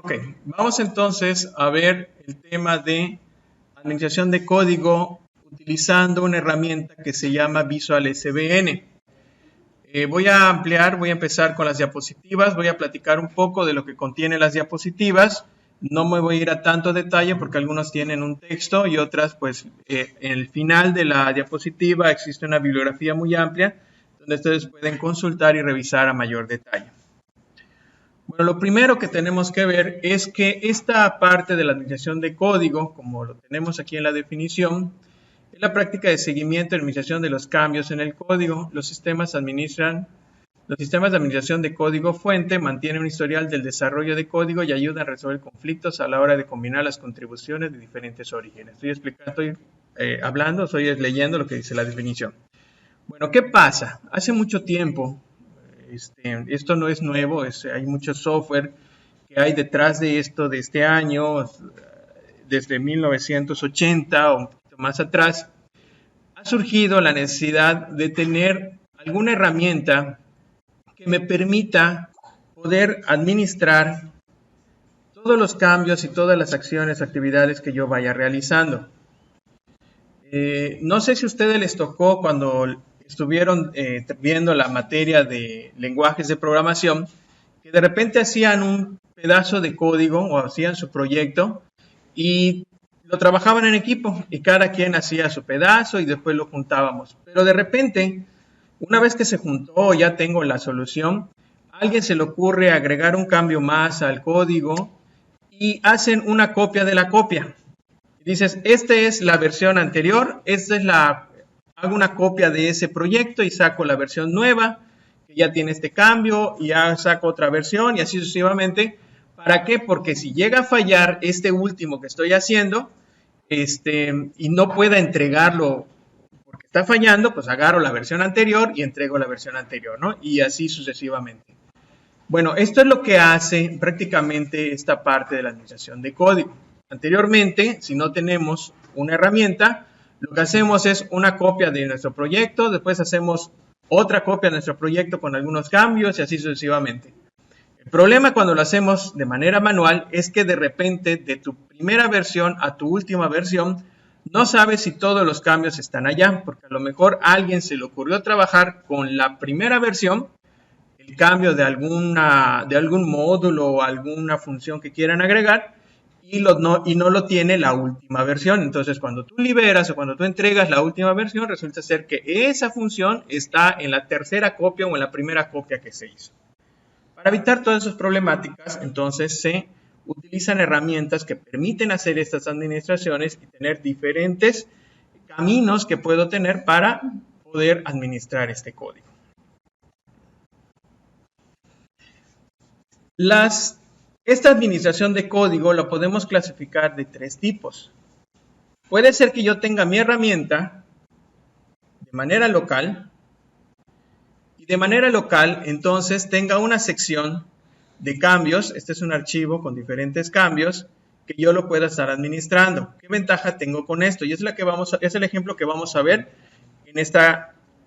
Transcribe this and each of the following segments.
Ok, vamos entonces a ver el tema de administración de código utilizando una herramienta que se llama Visual SVN. Voy a empezar con las diapositivas, voy a platicar un poco de lo que contienen las diapositivas. No me voy a ir a tanto detalle porque algunos tienen un texto y otras, pues, en el final de la diapositiva existe una bibliografía muy amplia donde ustedes pueden consultar y revisar a mayor detalle. Bueno, lo primero que tenemos que ver es que esta parte de la administración de código, como lo tenemos aquí en la definición, es la práctica de seguimiento y administración de los cambios en el código. Los sistemas de administración de código fuente mantienen un historial del desarrollo de código y ayudan a resolver conflictos a la hora de combinar las contribuciones de diferentes orígenes. Estoy leyendo lo que dice la definición. Bueno, ¿qué pasa? Hace mucho tiempo, esto no es nuevo, hay mucho software que hay detrás de esto de este año, desde 1980 o un poquito más atrás, ha surgido la necesidad de tener alguna herramienta que me permita poder administrar todos los cambios y todas las acciones, actividades que yo vaya realizando. No sé si a ustedes les tocó cuando estuvieron viendo la materia de lenguajes de programación, que de repente hacían un pedazo de código o hacían su proyecto y lo trabajaban en equipo y cada quien hacía su pedazo y después lo juntábamos. Pero de repente, una vez que se juntó, ya tengo la solución, a alguien se le ocurre agregar un cambio más al código y hacen una copia de la copia. Dices, esta es la versión anterior, hago una copia de ese proyecto y saco la versión nueva, que ya tiene este cambio, y ya saco otra versión y así sucesivamente. ¿Para qué? Porque si llega a fallar este último que estoy haciendo, y no pueda entregarlo porque está fallando, pues agarro la versión anterior y entrego la versión anterior, ¿no? Y así sucesivamente. Bueno, esto es lo que hace prácticamente esta parte de la administración de código. Anteriormente, si no tenemos una herramienta, lo que hacemos es una copia de nuestro proyecto, después hacemos otra copia de nuestro proyecto con algunos cambios y así sucesivamente. El problema cuando lo hacemos de manera manual es que de repente de tu primera versión a tu última versión no sabes si todos los cambios están allá, porque a lo mejor a alguien se le ocurrió trabajar con la primera versión, el cambio de algún módulo o alguna función que quieran agregar, y no lo tiene la última versión. Entonces, cuando tú liberas o cuando tú entregas la última versión, resulta ser que esa función está en la tercera copia o en la primera copia que se hizo. Para evitar todas esas problemáticas, entonces se utilizan herramientas que permiten hacer estas administraciones y tener diferentes caminos que puedo tener para poder administrar este código. Esta administración de código la podemos clasificar de tres tipos. Puede ser que yo tenga mi herramienta de manera local y de manera local entonces tenga una sección de cambios. Este es un archivo con diferentes cambios que yo lo pueda estar administrando. ¿Qué ventaja tengo con esto? Y es el ejemplo que vamos a ver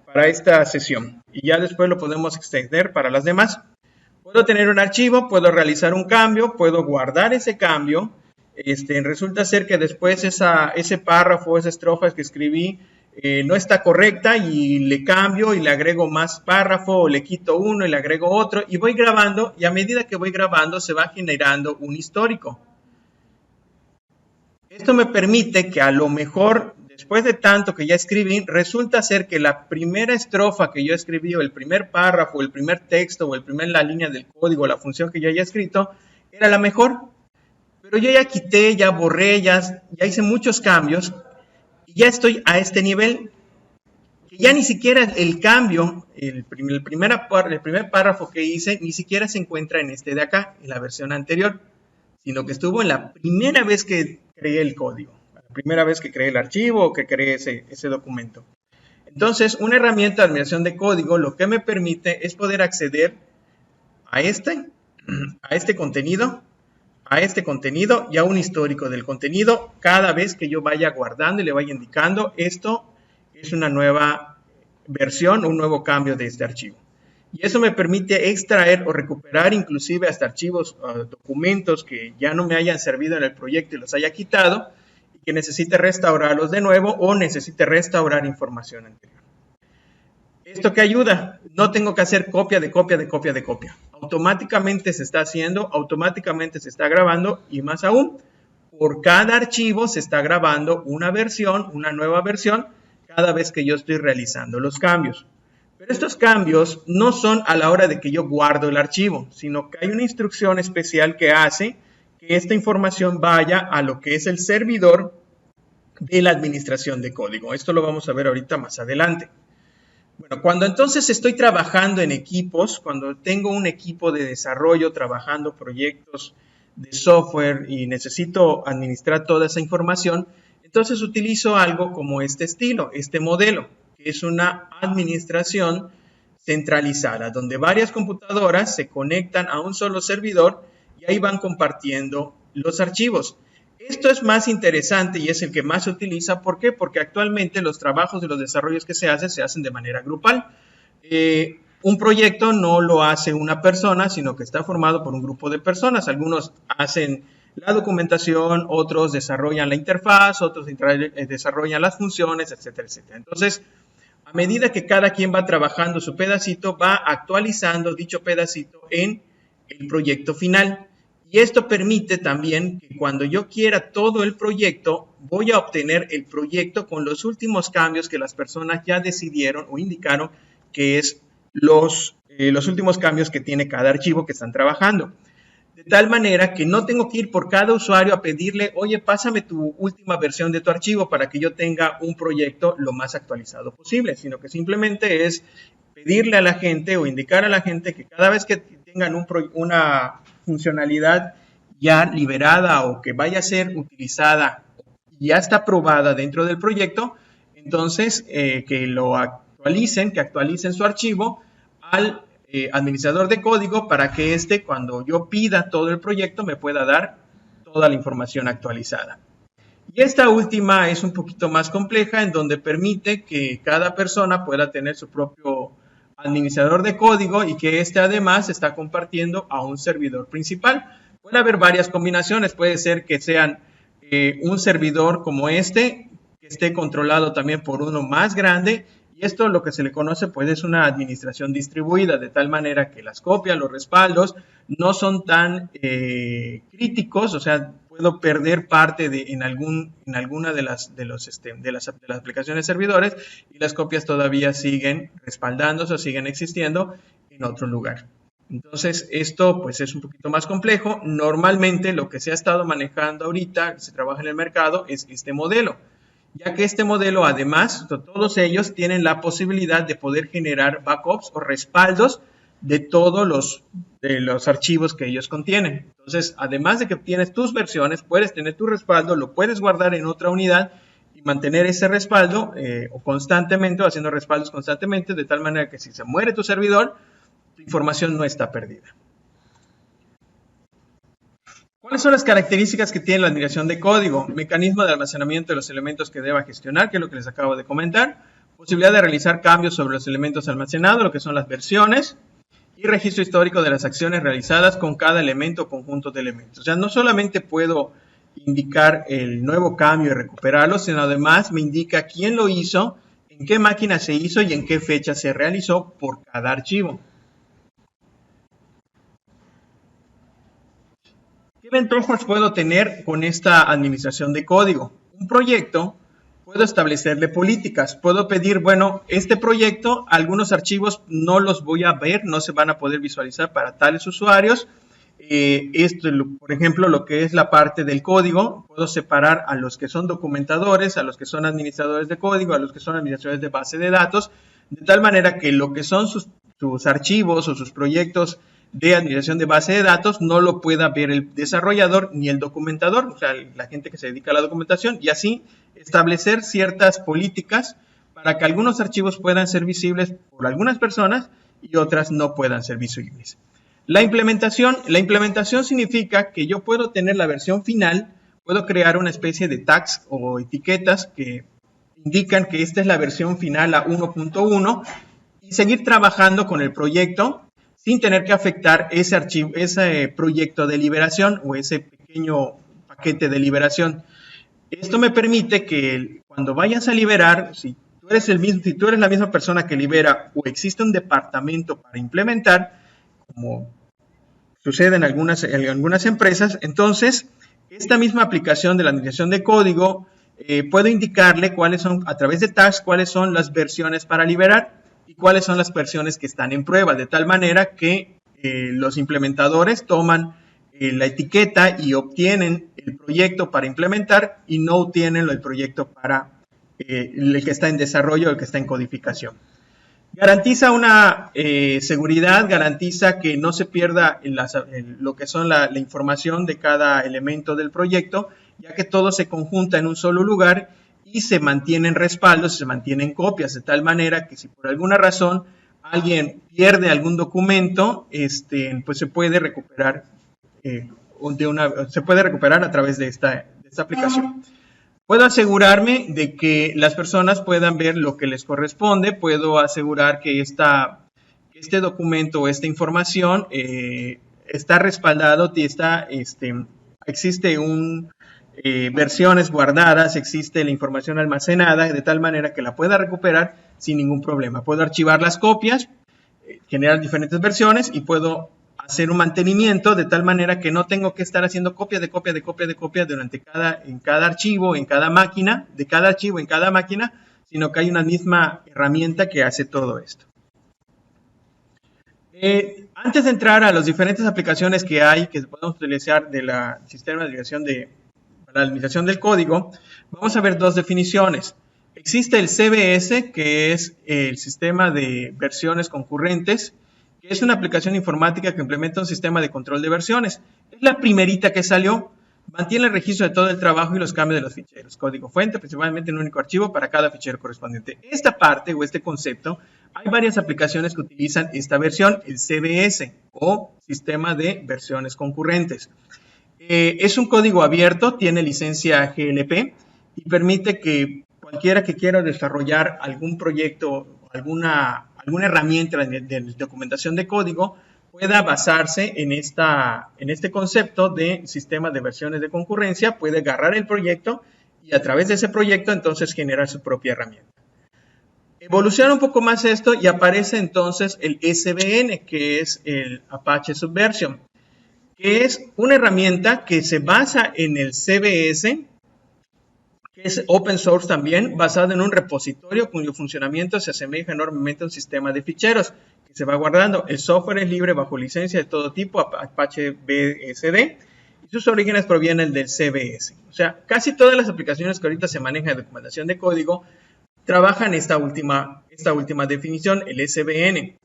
para esta sesión. Y ya después lo podemos extender para las demás. Puedo tener un archivo, puedo realizar un cambio, puedo guardar ese cambio. Resulta ser que después ese párrafo, esa estrofa que escribí no está correcta y le cambio y le agrego más párrafo o le quito uno y le agrego otro y voy grabando, y a medida que voy grabando se va generando un histórico. Esto me permite que a lo mejor después de tanto que ya escribí, resulta ser que la primera estrofa que yo escribí, o el primer párrafo, el primer texto, o la línea del código, la función que yo haya escrito, era la mejor. Pero yo ya quité, ya borré, ya hice muchos cambios, y ya estoy a este nivel, que ya ni siquiera el cambio, el primer párrafo que hice, ni siquiera se encuentra en este de acá, en la versión anterior, sino que estuvo en la primera vez que creé el código. La primera vez que creé el archivo o que creé ese documento. Entonces, una herramienta de administración de código lo que me permite es poder acceder a este contenido y a un histórico del contenido cada vez que yo vaya guardando y le vaya indicando esto es una nueva versión o un nuevo cambio de este archivo. Y eso me permite extraer o recuperar inclusive hasta archivos, documentos que ya no me hayan servido en el proyecto y los haya quitado y que necesite restaurarlos de nuevo o necesite restaurar información anterior. ¿Esto qué ayuda? No tengo que hacer copia de copia de copia de copia. Automáticamente se está haciendo, automáticamente se está grabando y más aún, por cada archivo se está grabando una versión, una nueva versión, cada vez que yo estoy realizando los cambios. Pero estos cambios no son a la hora de que yo guardo el archivo, sino que hay una instrucción especial que hace que esta información vaya a lo que es el servidor de la administración de código. Esto lo vamos a ver ahorita más adelante. Bueno, cuando entonces estoy trabajando en equipos, cuando tengo un equipo de desarrollo trabajando proyectos de software y necesito administrar toda esa información, entonces utilizo algo como este estilo, este modelo, que es una administración centralizada, donde varias computadoras se conectan a un solo servidor y ahí van compartiendo los archivos. Esto es más interesante y es el que más se utiliza. ¿Por qué? Porque actualmente los trabajos de los desarrollos que se hacen de manera grupal. Un proyecto no lo hace una persona, sino que está formado por un grupo de personas. Algunos hacen la documentación, otros desarrollan la interfaz, otros desarrollan las funciones, etcétera, etcétera. Entonces, a medida que cada quien va trabajando su pedacito, va actualizando dicho pedacito en el proyecto final. Y esto permite también que cuando yo quiera todo el proyecto, voy a obtener el proyecto con los últimos cambios que las personas ya decidieron o indicaron que es los últimos cambios que tiene cada archivo que están trabajando. De tal manera que no tengo que ir por cada usuario a pedirle, oye, pásame tu última versión de tu archivo para que yo tenga un proyecto lo más actualizado posible, sino que simplemente es pedirle a la gente o indicar a la gente que cada vez que tengan una funcionalidad ya liberada o que vaya a ser utilizada y ya está aprobada dentro del proyecto, entonces que lo actualicen, que actualicen su archivo al administrador de código para que cuando yo pida todo el proyecto, me pueda dar toda la información actualizada. Y esta última es un poquito más compleja, en donde permite que cada persona pueda tener su propio administrador de código y que además está compartiendo a un servidor principal. Puede haber varias combinaciones, puede ser que sean un servidor como que esté controlado también por uno más grande, y esto lo que se le conoce pues es una administración distribuida, de tal manera que las copias, los respaldos no son tan críticos, o sea, puedo perder parte en alguna de las aplicaciones servidores y las copias todavía siguen respaldándose o siguen existiendo en otro lugar. Entonces, esto pues es un poquito más complejo. Normalmente lo que se ha estado manejando ahorita, que se trabaja en el mercado, es este modelo, ya que este modelo además, todos ellos tienen la posibilidad de poder generar backups o respaldos de todos los archivos que ellos contienen. Entonces, además de que tienes tus versiones, puedes tener tu respaldo, lo puedes guardar en otra unidad y mantener ese respaldo constantemente, o haciendo respaldos constantemente, de tal manera que si se muere tu servidor, tu información no está perdida. ¿Cuáles son las características que tiene la administración de código? Mecanismo de almacenamiento de los elementos que deba gestionar, que es lo que les acabo de comentar. Posibilidad de realizar cambios sobre los elementos almacenados, lo que son las versiones. Y registro histórico de las acciones realizadas con cada elemento o conjunto de elementos. O sea, no solamente puedo indicar el nuevo cambio y recuperarlo, sino además me indica quién lo hizo, en qué máquina se hizo y en qué fecha se realizó por cada archivo. ¿Qué ventajas puedo tener con esta administración de código? Un proyecto, puedo establecerle políticas, puedo pedir, bueno, este proyecto, algunos archivos no los voy a ver, no se van a poder visualizar para tales usuarios. Por ejemplo, lo que es la parte del código, puedo separar a los que son documentadores, a los que son administradores de código, a los que son administradores de base de datos, de tal manera que lo que son sus archivos o sus proyectos de administración de base de datos no lo pueda ver el desarrollador ni el documentador, o sea, la gente que se dedica a la documentación, y así establecer ciertas políticas para que algunos archivos puedan ser visibles por algunas personas y otras no puedan ser visibles. La implementación significa que yo puedo tener la versión final, puedo crear una especie de tags o etiquetas que indican que esta es la versión final a 1.1 y seguir trabajando con el proyecto sin tener que afectar ese archivo, ese proyecto de liberación o ese pequeño paquete de liberación. Esto me permite que cuando vayas a liberar, si tú eres la misma persona que libera o existe un departamento para implementar, como sucede en algunas empresas, entonces esta misma aplicación de la administración de código puedo indicarle cuáles son, a través de tags, cuáles son las versiones para liberar y cuáles son las versiones que están en prueba, de tal manera que los implementadores toman la etiqueta y obtienen el proyecto para implementar y no obtienen el proyecto para el que está en desarrollo o el que está en codificación. Garantiza una seguridad, garantiza que no se pierda lo que son la información de cada elemento del proyecto, ya que todo se conjunta en un solo lugar y se mantienen respaldos, se mantienen copias, de tal manera que si por alguna razón alguien pierde algún documento, pues se puede recuperar a través de esta aplicación. Puedo asegurarme de que las personas puedan ver lo que les corresponde. Puedo asegurar que este documento o esta información está respaldado, existe versiones guardadas, existe la información almacenada de tal manera que la pueda recuperar sin ningún problema. Puedo archivar las copias, generar diferentes versiones y puedo hacer un mantenimiento de tal manera que no tengo que estar haciendo copia de copia en cada archivo, en cada máquina, de cada archivo en cada máquina, sino que hay una misma herramienta que hace todo esto. Antes de entrar a las diferentes aplicaciones que hay, que podemos utilizar del sistema de para la administración del código, vamos a ver dos definiciones. Existe el CVS, que es el sistema de versiones concurrentes, que es una aplicación informática que implementa un sistema de control de versiones. Es la primerita que salió. Mantiene el registro de todo el trabajo y los cambios de los ficheros. Código fuente, principalmente en un único archivo para cada fichero correspondiente. Esta parte o este concepto, hay varias aplicaciones que utilizan esta versión, el CVS o sistema de versiones concurrentes. Es un código abierto, tiene licencia GLP y permite que cualquiera que quiera desarrollar algún proyecto, alguna herramienta de documentación de código pueda basarse en este concepto de sistema de versiones de concurrencia, puede agarrar el proyecto y a través de ese proyecto entonces generar su propia herramienta. Evoluciona un poco más esto y aparece entonces el SVN, que es el Apache Subversion, que es una herramienta que se basa en el CVS, que es open source también, basado en un repositorio cuyo funcionamiento se asemeja enormemente a un sistema de ficheros que se va guardando. El software es libre bajo licencia de todo tipo, Apache BSD, y sus orígenes provienen del CVS. O sea, casi todas las aplicaciones que ahorita se manejan de documentación de código trabajan esta última definición, el SVN.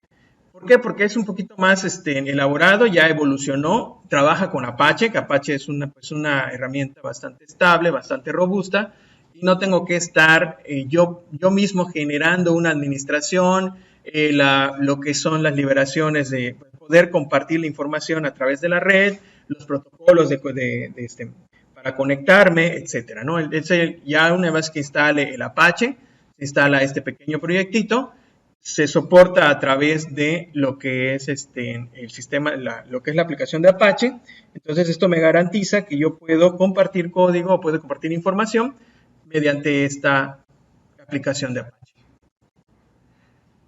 ¿Por qué? Porque es un poquito más elaborado, ya evolucionó, trabaja con Apache, que Apache es una herramienta bastante estable, bastante robusta, y no tengo que estar yo mismo generando una administración, lo que son las liberaciones de poder compartir la información a través de la red, los protocolos para conectarme, etcétera, ¿no? Ya una vez que instale el Apache, se instala este pequeño proyectito, se soporta a través de lo que es el sistema, lo que es la aplicación de Apache. Entonces esto me garantiza que yo puedo compartir código o puedo compartir información mediante esta aplicación de Apache.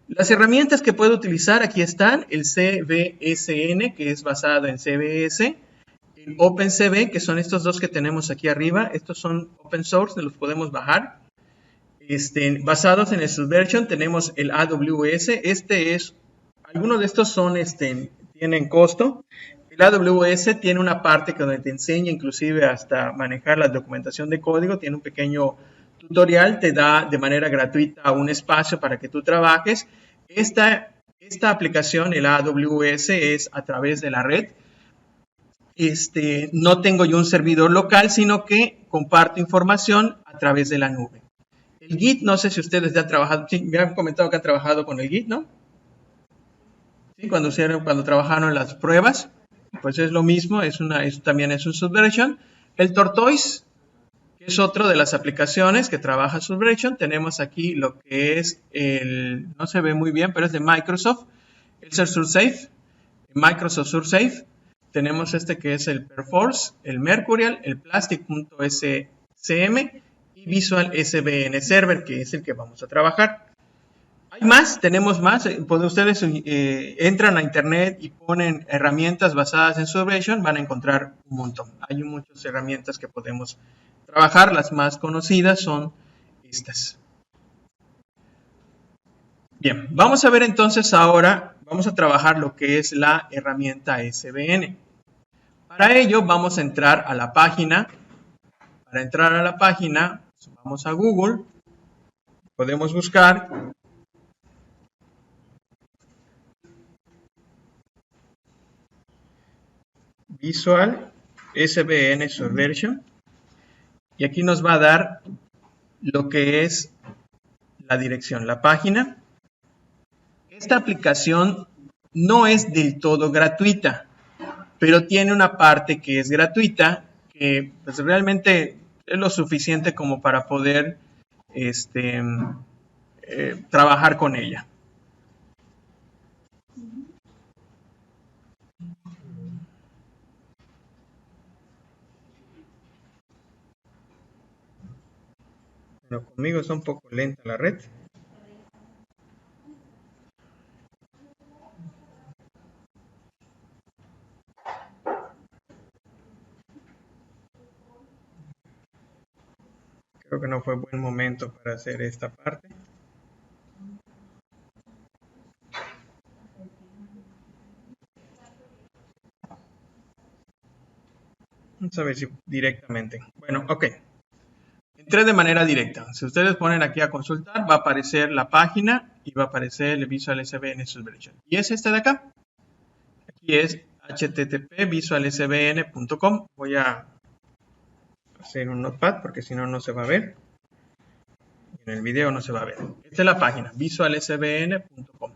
Las herramientas que puedo utilizar aquí están: el CVSN, que es basado en CVS, el OpenCV, que son estos dos que tenemos aquí arriba. Estos son open source, los podemos bajar. Basados en el Subversion tenemos el AWS. Algunos de estos tienen costo. El AWS tiene una parte donde te enseña inclusive hasta manejar la documentación de código. Tiene un pequeño tutorial, te da de manera gratuita un espacio para que tú trabajes. Esta aplicación, el AWS, es a través de la red. No tengo yo un servidor local, sino que comparto información a través de la nube. El Git, no sé si ustedes ya han trabajado, sí, me han comentado que han trabajado con el Git, ¿no? Sí, cuando trabajaron las pruebas, pues es lo mismo, también es un Subversion. El Tortoise, que es otro de las aplicaciones que trabaja Survation. Tenemos aquí lo que es no se ve muy bien, pero es de Microsoft, el SurSafe, Microsoft SurSafe. Tenemos este que es el Perforce, el Mercurial, el Plastic.scm y Visual SVN Server, que es el que vamos a trabajar. Hay más, tenemos más. Ustedes entran a internet y ponen herramientas basadas en Survation, van a encontrar un montón. Hay muchas herramientas que podemos trabajar. Las más conocidas son estas. Bien, vamos a ver entonces ahora, vamos a trabajar lo que es la herramienta SVN. Para ello vamos a entrar a la página. Para entrar a la página, vamos a Google. Podemos buscar Visual SVN Survation. Y aquí nos va a dar lo que es la dirección, la página. Esta aplicación no es del todo gratuita, pero tiene una parte que es gratuita, que pues, realmente es lo suficiente como para poder trabajar con ella. Bueno, conmigo está un poco lenta la red. Creo que no fue buen momento para hacer esta parte. Vamos a ver si directamente. Bueno, ok. Entré de manera directa. Si ustedes ponen aquí a consultar, va a aparecer la página y va a aparecer el Visual SVN Survation. Y es este de acá. Aquí es http://visualsvn.com. Voy a hacer un notepad porque si no, no se va a ver. En el video no se va a ver. Esta es la página, visualsvn.com.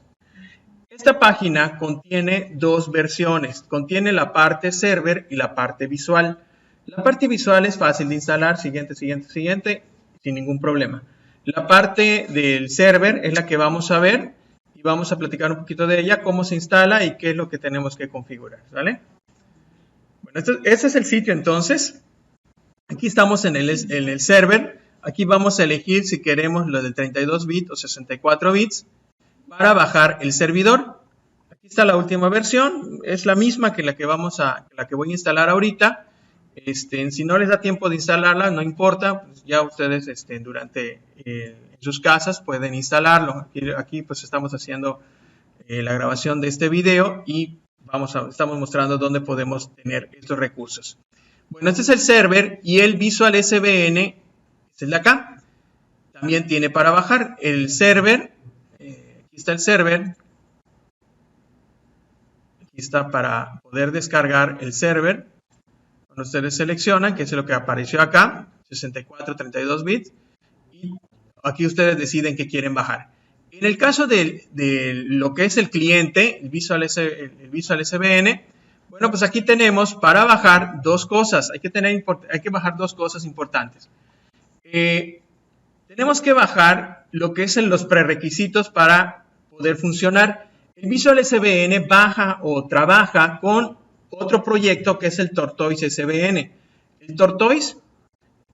Esta página contiene dos versiones. Contiene la parte server y la parte visual. La parte visual es fácil de instalar, siguiente, sin ningún problema. La parte del server es la que vamos a ver y vamos a platicar un poquito de ella, cómo se instala y qué es lo que tenemos que configurar, ¿vale? Bueno, este es el sitio entonces. Aquí estamos en el server. Aquí vamos a elegir si queremos lo de 32 bits o 64 bits para bajar el servidor. Aquí está la última versión, es la misma que la que voy a instalar ahorita. Si no les da tiempo de instalarla, no importa, pues ya ustedes durante en sus casas pueden instalarlo. Aquí pues estamos haciendo la grabación de este video y estamos mostrando dónde podemos tener estos recursos. Bueno, este es el server y el Visual SVN, este es el de acá, también tiene para bajar el server. Aquí está el server, aquí está para poder descargar el server. Cuando ustedes seleccionan, que es lo que apareció acá, 64, 32 bits, y aquí ustedes deciden qué quieren bajar. En el caso de lo que es el cliente, el Visual SVN, bueno, pues aquí tenemos para bajar dos cosas. Hay que bajar dos cosas importantes. Tenemos que bajar lo que es los prerequisitos para poder funcionar. El Visual SVN baja o trabaja con otro proyecto que es el Tortoise SVN. El Tortoise,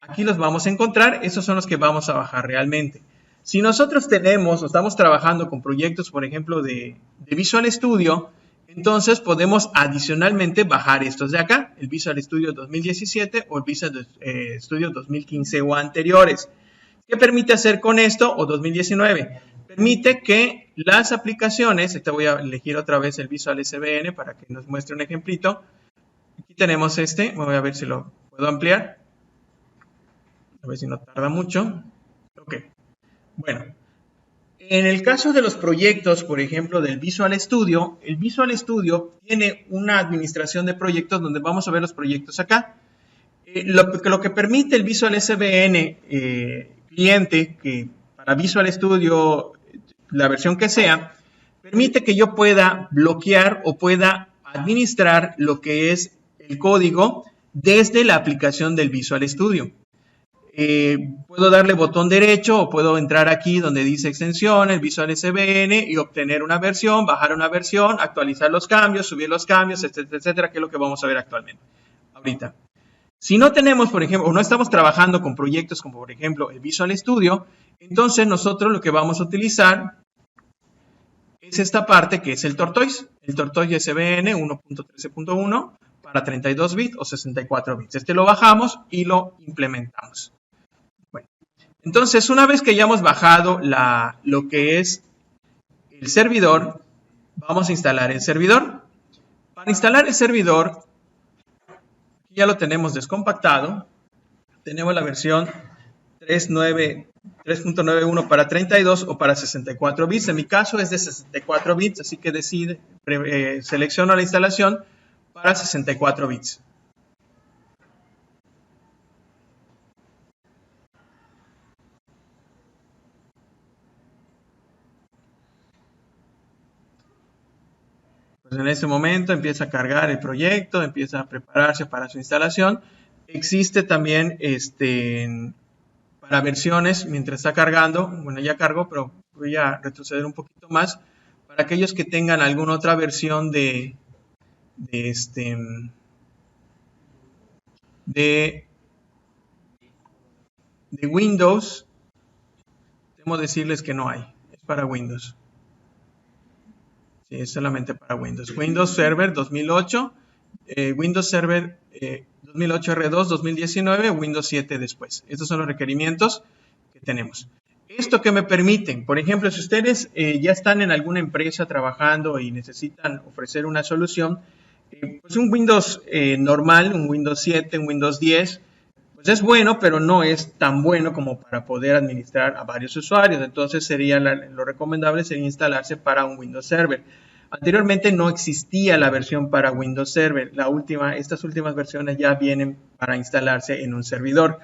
aquí los vamos a encontrar, esos son los que vamos a bajar realmente. Si nosotros tenemos o estamos trabajando con proyectos, por ejemplo, de Visual Studio, entonces podemos adicionalmente bajar estos de acá, el Visual Studio 2017 o el Visual Studio 2015 o anteriores. ¿Qué permite hacer con esto? O 2019. Permite que las aplicaciones, voy a elegir otra vez el Visual SVN para que nos muestre un ejemplito. Aquí tenemos voy a ver si lo puedo ampliar. A ver si no tarda mucho. Ok. Bueno, en el caso de los proyectos, por ejemplo, del Visual Studio, el Visual Studio tiene una administración de proyectos donde vamos a ver los proyectos acá. Lo que permite el Visual SVN cliente, que para Visual Studio, la versión que sea, permite que yo pueda bloquear o pueda administrar lo que es el código desde la aplicación del Visual Studio. puedo darle botón derecho o puedo entrar aquí donde dice extensiones, Visual SVN y obtener una versión, bajar una versión, actualizar los cambios, subir los cambios, etcétera, etcétera, que es lo que vamos a ver actualmente, ahorita. Si no tenemos, por ejemplo, o no estamos trabajando con proyectos como, por ejemplo, el Visual Studio, entonces nosotros lo que vamos a utilizar es esta parte que es el Tortoise SVN 1.13.1 para 32 bits o 64 bits. Este lo bajamos y lo implementamos. Bueno, entonces, una vez que ya hemos bajado lo que es el servidor, vamos a instalar el servidor. Para instalar el servidor, ya lo tenemos descompactado. Tenemos la versión 3.91 para 32 o para 64 bits. En mi caso es de 64 bits, así que selecciono la instalación para 64 bits. Pues en ese momento empieza a cargar el proyecto, empieza a prepararse para su instalación. Existe también para versiones, mientras está cargando, bueno, ya cargó, pero voy a retroceder un poquito más, para aquellos que tengan alguna otra versión de Windows, debo decirles que no hay, es para Windows. Sí, es solamente para Windows. Windows Server 2008, Windows Server 2008 R2 2019, Windows 7 después. Estos son los requerimientos que tenemos. Esto que me permiten, por ejemplo, si ustedes ya están en alguna empresa trabajando y necesitan ofrecer una solución, pues un Windows normal, un Windows 7, un Windows 10, pues es bueno, pero no es tan bueno como para poder administrar a varios usuarios. Entonces lo recomendable sería instalarse para un Windows Server. Anteriormente no existía la versión para Windows Server. Estas últimas versiones ya vienen para instalarse en un servidor.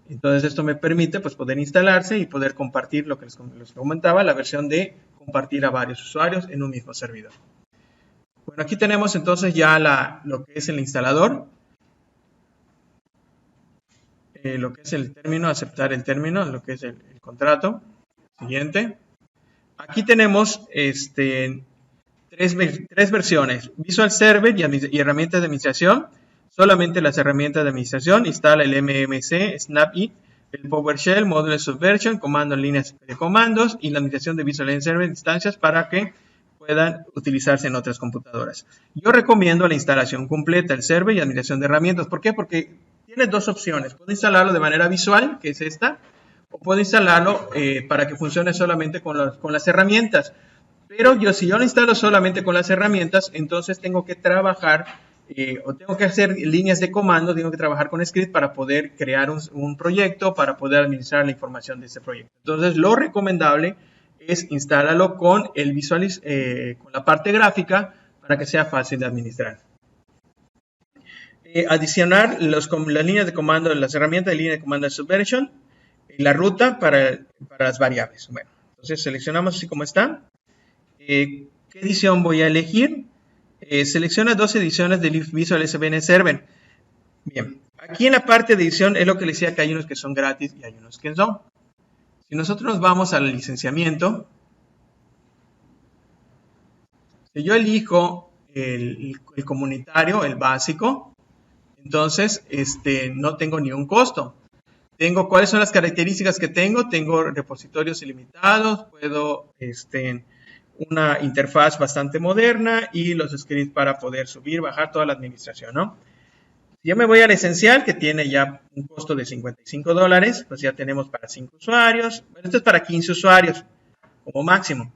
Entonces esto me permite pues poder instalarse y poder compartir lo que les comentaba, la versión de compartir a varios usuarios en un mismo servidor. Bueno, aquí tenemos entonces ya lo que es el instalador. Lo que es el término, aceptar el término, lo que es el contrato. Siguiente. Aquí tenemos tres versiones. Visual Server y herramientas de administración. Solamente las herramientas de administración. Instala el MMC, SnapIt, el PowerShell, módulo de Subversion, comando en líneas de comandos y la administración de Visual Server instancias para que puedan utilizarse en otras computadoras. Yo recomiendo la instalación completa, el server y administración de herramientas. ¿Por qué? Porque tiene dos opciones. Puedo instalarlo de manera visual, que es esta, o puedo instalarlo para que funcione solamente con las herramientas. Pero si yo lo instalo solamente con las herramientas, entonces tengo que trabajar o tengo que hacer líneas de comando, tengo que trabajar con script para poder crear un proyecto, para poder administrar la información de ese proyecto. Entonces, lo recomendable es instálalo con con la parte gráfica para que sea fácil de administrar. Adicionar las líneas de comando de las herramientas de línea de comando de Subversion y la ruta para las variables. Bueno, entonces seleccionamos así como está. ¿Qué edición voy a elegir? Selecciona 2 ediciones del Visual SVN Server. Bien, aquí en la parte de edición es lo que les decía que hay unos que son gratis y hay unos que no. Si nosotros nos vamos al licenciamiento, si yo elijo el comunitario, el básico, entonces no tengo ni un costo. ¿Cuáles son las características que tengo? Tengo repositorios ilimitados, puedo una interfaz bastante moderna y los scripts para poder subir, bajar toda la administración, ¿no? Si yo me voy al esencial, que tiene ya un costo de $55, pues ya tenemos para 5 usuarios. Bueno, esto es para 15 usuarios como máximo.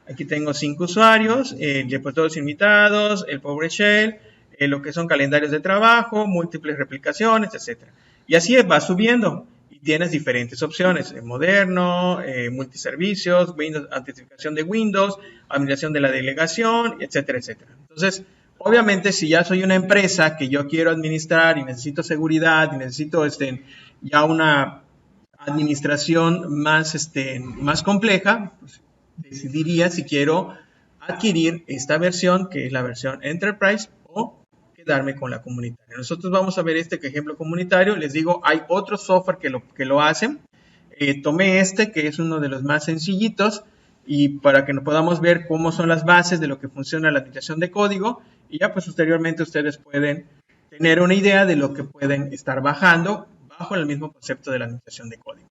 Aquí tengo 5 usuarios, repositorios ilimitados, el PowerShell, lo que son calendarios de trabajo, múltiples replicaciones, etc. Y así va subiendo. Y tienes diferentes opciones, moderno, multiservicios, autentificación de Windows, administración de la delegación, etcétera, etcétera. Entonces, obviamente, si ya soy una empresa que yo quiero administrar y necesito seguridad y necesito ya una administración más compleja, pues decidiría si quiero adquirir esta versión, que es la versión Enterprise, o quedarme con la comunitaria. Nosotros vamos a ver este ejemplo comunitario. Les digo, hay otro software que lo hacen. Tomé este, que es uno de los más sencillitos, y para que nos podamos ver cómo son las bases de lo que funciona la administración de código, y ya pues posteriormente ustedes pueden tener una idea de lo que pueden estar bajando bajo el mismo concepto de la administración de código.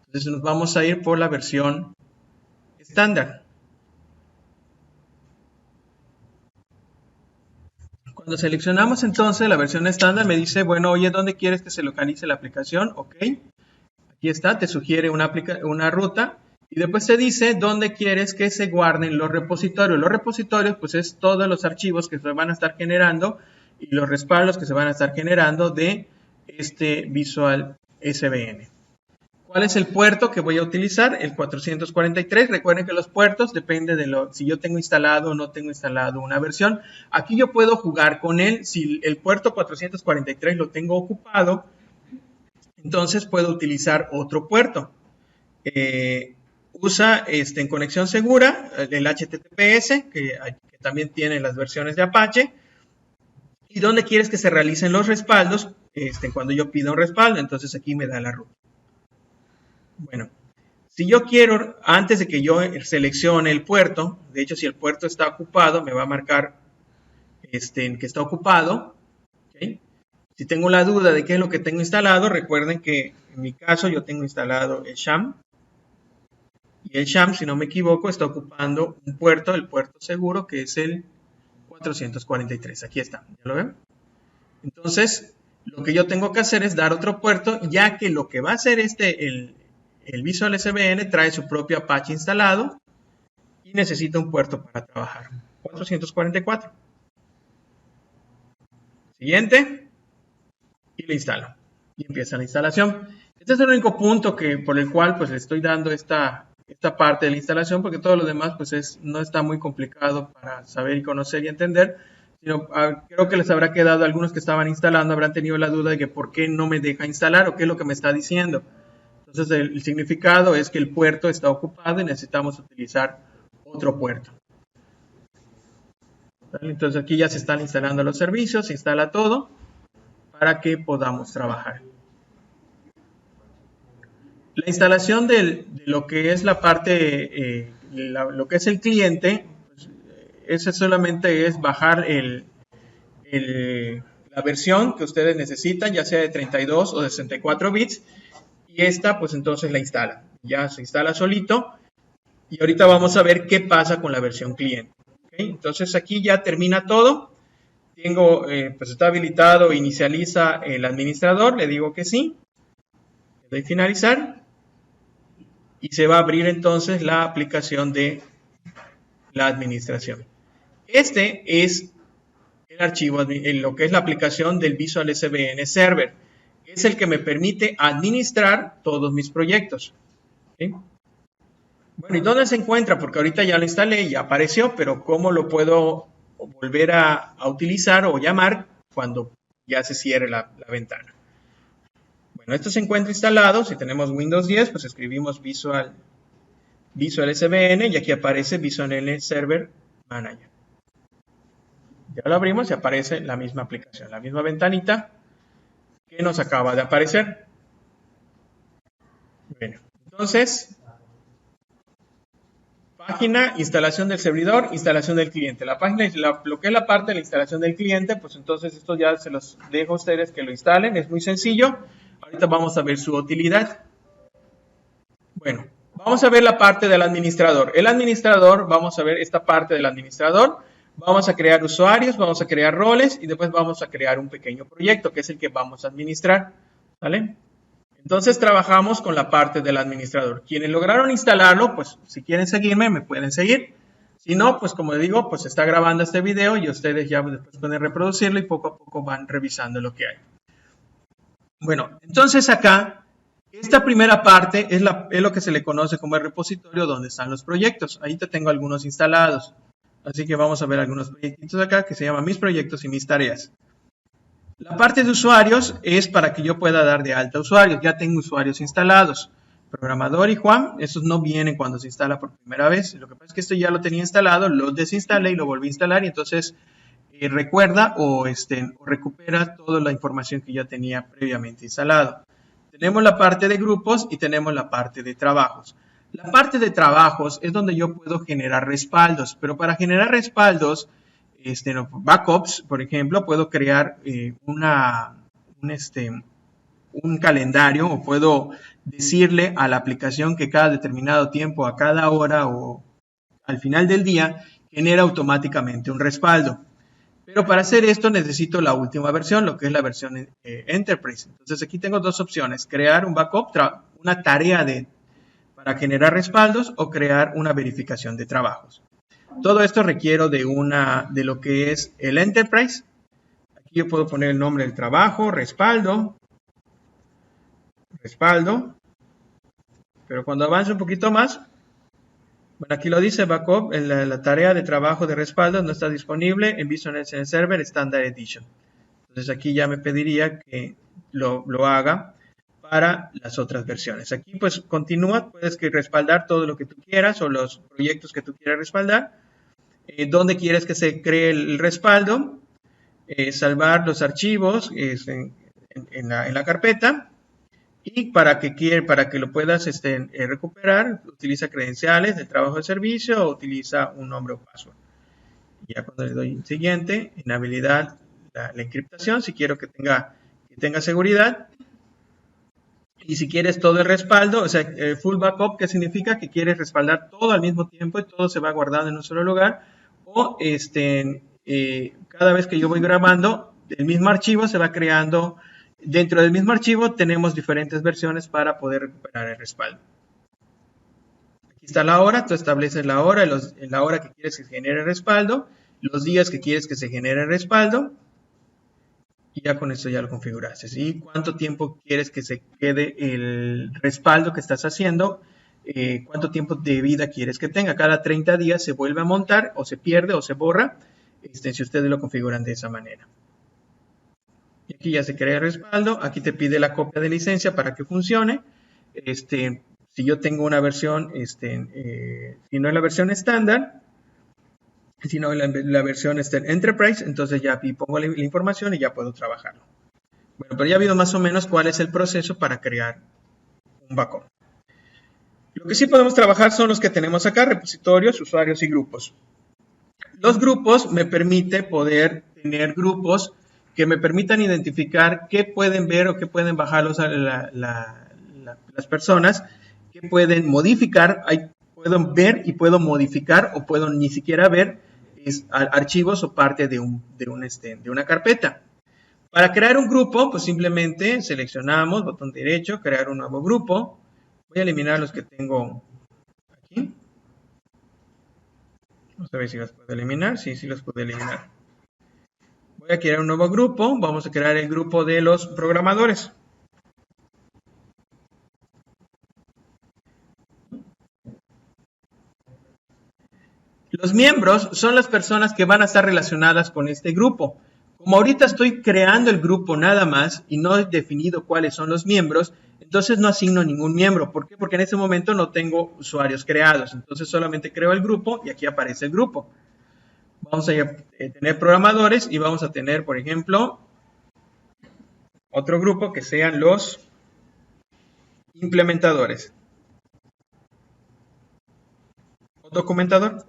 Entonces nos vamos a ir por la versión estándar. Cuando seleccionamos entonces la versión estándar, me dice, bueno, oye, ¿dónde quieres que se localice la aplicación? Ok, aquí está, te sugiere una ruta, y después te dice dónde quieres que se guarden los repositorios. Los repositorios, pues es todos los archivos que se van a estar generando y los respaldos que se van a estar generando de este Visual SVN. ¿Cuál es el puerto que voy a utilizar? El 443. Recuerden que los puertos dependen de si yo tengo instalado o no tengo instalado una versión. Aquí yo puedo jugar con él. Si el puerto 443 lo tengo ocupado, entonces puedo utilizar otro puerto. Usa en conexión segura el HTTPS, que también tiene las versiones de Apache. ¿Y dónde quieres que se realicen los respaldos? Cuando yo pido un respaldo, entonces aquí me da la ruta. Bueno, si yo quiero, antes de que yo seleccione el puerto, de hecho si el puerto está ocupado, me va a marcar que está ocupado. ¿Okay? Si tengo la duda de qué es lo que tengo instalado, recuerden que en mi caso yo tengo instalado el sham. Y el sham, si no me equivoco, está ocupando un puerto, el puerto seguro, que es el 443. Aquí está, ¿ya lo ven? Entonces, lo que yo tengo que hacer es dar otro puerto, ya que lo que va a hacer el Visual SVN trae su propio Apache instalado y necesita un puerto para trabajar. 444. Siguiente. Y le instalo. Y empieza la instalación. Este es el único punto por el cual pues le estoy dando esta parte de la instalación, porque todo lo demás pues no está muy complicado para saber y conocer y entender. Sino, creo que les habrá quedado algunos que estaban instalando, habrán tenido la duda de que por qué no me deja instalar o qué es lo que me está diciendo. Entonces el significado es que el puerto está ocupado y necesitamos utilizar otro puerto. ¿Vale? Entonces aquí ya se están instalando los servicios, se instala todo para que podamos trabajar. La instalación de lo que es la parte, lo que es el cliente, pues, eso solamente es bajar la versión que ustedes necesitan, ya sea de 32 o de 64 bits. Y esta, pues entonces la instala. Ya se instala solito. Y ahorita vamos a ver qué pasa con la versión cliente. ¿Okay? Entonces aquí ya termina todo. Tengo, pues está habilitado, inicializa el administrador. Le digo que sí. Le doy finalizar. Y se va a abrir entonces la aplicación de la administración. Este es el archivo, lo que es la aplicación del Visual SVN Server. Es el que me permite administrar todos mis proyectos. ¿Okay? Bueno, ¿y dónde se encuentra? Porque ahorita ya lo instalé, ya apareció, pero ¿cómo lo puedo volver a utilizar o llamar cuando ya se cierre la ventana? Bueno, esto se encuentra instalado. Si tenemos Windows 10, pues escribimos Visual SVN y aquí aparece Visual Server Manager. Ya lo abrimos y aparece la misma aplicación, la misma ventanita que nos acaba de aparecer. Bueno, entonces, página, instalación del servidor, instalación del cliente. La página, lo que es la parte de la instalación del cliente, pues entonces esto ya se los dejo a ustedes que lo instalen. Es muy sencillo. Ahorita vamos a ver su utilidad. Bueno, vamos a ver la parte del administrador. El administrador, vamos a ver esta parte del administrador. Vamos a crear usuarios, vamos a crear roles y después vamos a crear un pequeño proyecto que es el que vamos a administrar. ¿Vale? Entonces trabajamos con la parte del administrador. Quienes lograron instalarlo, pues si quieren seguirme, me pueden seguir. Si no, pues como digo, pues está grabando este video y ustedes ya después pueden reproducirlo y poco a poco van revisando lo que hay. Bueno, entonces acá, esta primera parte es lo que se le conoce como el repositorio donde están los proyectos. Ahí te tengo algunos instalados. Así que vamos a ver algunos proyectitos acá que se llaman mis proyectos y mis tareas. La parte de usuarios es para que yo pueda dar de alta usuarios. Ya tengo usuarios instalados. Programador y Juan, esos no vienen cuando se instala por primera vez. Lo que pasa es que esto ya lo tenía instalado, lo desinstalé y lo volví a instalar. Y entonces recuerda o recupera toda la información que ya tenía previamente instalado. Tenemos la parte de grupos y tenemos la parte de trabajos. La parte de trabajos es donde yo puedo generar respaldos, pero para generar respaldos, backups, por ejemplo, puedo crear un calendario o puedo decirle a la aplicación que cada determinado tiempo, a cada hora o al final del día, genera automáticamente un respaldo. Pero para hacer esto necesito la última versión, lo que es la versión Enterprise. Entonces aquí tengo dos opciones, crear un backup, una tarea para generar respaldos o crear una verificación de trabajos. Todo esto requiero de lo que es el Enterprise. Aquí yo puedo poner el nombre del trabajo, respaldo, pero cuando avance un poquito más, bueno, aquí lo dice backup, la tarea de trabajo de respaldo no está disponible en Visual National Server Standard Edition. Entonces aquí ya me pediría que lo haga para las otras versiones. Aquí pues continúa, puedes respaldar todo lo que tú quieras o los proyectos que tú quieras respaldar. ¿Dónde quieres que se cree el respaldo? Salvar los archivos en la carpeta. Y para que lo puedas recuperar, utiliza credenciales del trabajo de servicio o utiliza un nombre o password. Y ya cuando le doy siguiente, en habilidad la encriptación, si quiero que tenga seguridad. Y si quieres todo el respaldo, o sea, full backup, ¿qué significa? Que quieres respaldar todo al mismo tiempo y todo se va guardando en un solo lugar. O cada vez que yo voy grabando, el mismo archivo se va creando. Dentro del mismo archivo tenemos diferentes versiones para poder recuperar el respaldo. Aquí está la hora, tú estableces la hora, la hora que quieres que se genere el respaldo, los días que quieres que se genere el respaldo, y ya con eso ya lo configuraste. ¿Sí? ¿Cuánto tiempo quieres que se quede el respaldo que estás haciendo? ¿Cuánto tiempo de vida quieres que tenga? Cada 30 días se vuelve a montar, o se pierde, o se borra, si ustedes lo configuran de esa manera. Y aquí ya se crea el respaldo, aquí te pide la copia de licencia para que funcione. Si yo tengo una versión, si no es la versión estándar, si no es la versión Enterprise, entonces ya pongo la información y ya puedo trabajarlo. Bueno, pero ya vimos más o menos cuál es el proceso para crear un backup. Lo que sí podemos trabajar son los que tenemos acá, repositorios, usuarios y grupos. Los grupos me permite poder tener grupos que me permitan identificar qué pueden ver o qué pueden bajar las personas, qué pueden modificar. Puedo ver y puedo modificar o puedo ni siquiera ver archivos o parte de una carpeta. Para crear un grupo, pues simplemente seleccionamos, botón derecho, crear un nuevo grupo. Voy a eliminar los que tengo aquí. Vamos a ver si los puedo eliminar. Sí, sí los puedo eliminar. Voy a crear un nuevo grupo. Vamos a crear el grupo de los programadores. Los miembros son las personas que van a estar relacionadas con este grupo. Como ahorita estoy creando el grupo nada más y no he definido cuáles son los miembros, entonces no asigno ningún miembro. ¿Por qué? Porque en ese momento no tengo usuarios creados. Entonces solamente creo el grupo y aquí aparece el grupo. Vamos a tener programadores y vamos a tener, por ejemplo, otro grupo que sean los implementadores. ¿O documentador?